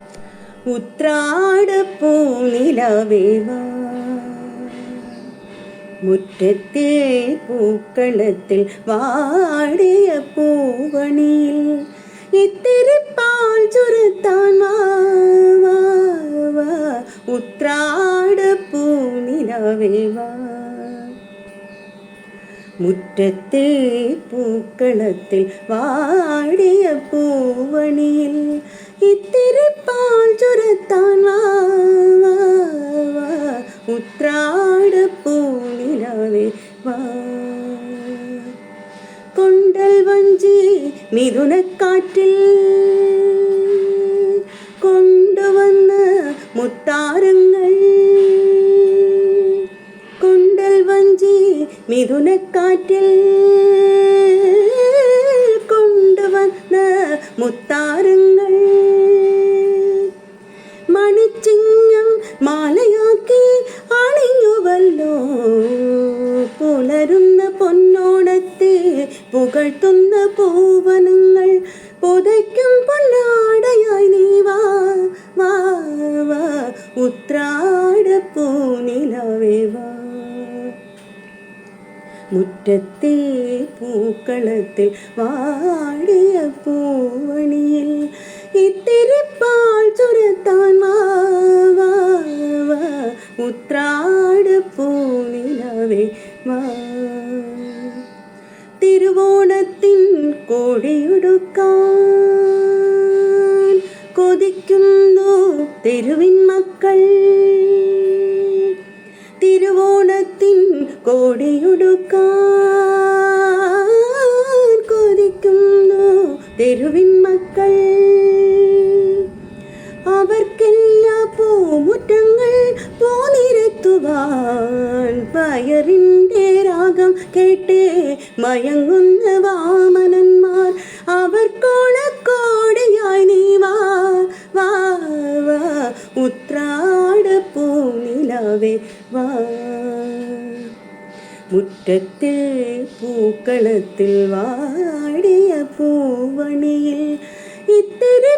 ഉത്രാടപ്പൂനിലവേ വാ, മുറ്റത്തെ പൂക്കളത്തിൽ വാടിയ പൂവണിയിൽ ഇത്തിരി പാൽ ചുരത്താൻ വാ, വാ, വാ. ഉത്രാടപ്പൂനിലവേ വാ, മുറ്റത്തെ പൂക്കളത്തിൽ വാടിയ പൂവണിയിൽ ഇത്തിരി പാൽ ചുരത്താൻ വാ, വാ, വാ. ഉത്രാടപ്പൂനിലവേ വാ. കൊണ്ടൽ വഞ്ചി മിഥുനക്കാറ്റിൽ കൊണ്ടുവന്ന മുത്താരങ്ങൾ, കൊണ്ടൽ വഞ്ചി മിഥുനക്കാറ്റിൽ കൊണ്ടുവന്ന മുത്താരങ്ങൾ മണിച്ചിങ്ങം മാലയാക്കി അണിഞ്ഞുവല്ലോ. പുലരുന്ന പൊന്നോണത്തെ പുകഴ്ത്തുന്ന പൂവനങ്ങൾ പുതയ്ക്കും പൊന്നാടയായി നീ വാ, വാ, വാ. ഉത്രാടപ്പൂനിലവേ വാ, മുറ്റത്തെ പൂക്കളത്തിൽ വാടിയ പൂവണിയിൽ ഇത്തിരി പാൽ ചുരത്താൻ വാ, വാ, വാ. ഉത്രാടപ്പൂനിലവേ വാ. തിരുവോണത്തിൻ കോടിയുടുക്കാൻ കൊതിക്കുന്നു തെരുവിൻ മക്കൾ, തിരുവോണത്തിൻ കോടിയുടുക്കാൻ കൊതിക്കുന്നു തെരുവിൻ മക്കൾ. അവർക്കെല്ലാ പൂമുറ്റങ്ങൾ പൂനിരത്തുവാൻ പയറിൻ്റെ രാഗം കേട്ടേ മയങ്ങുന്ന വാമനന്മാർ. അവർക്കോളക്കോടിയായി നീ വാ, വാ, വാ. ഉത്രാടപ്പൂനിലവേ വാ, മുറ്റത്തെ പൂക്കളത്തിൽ വാടിയ പൂവണിയിൽ ഇത്തിരി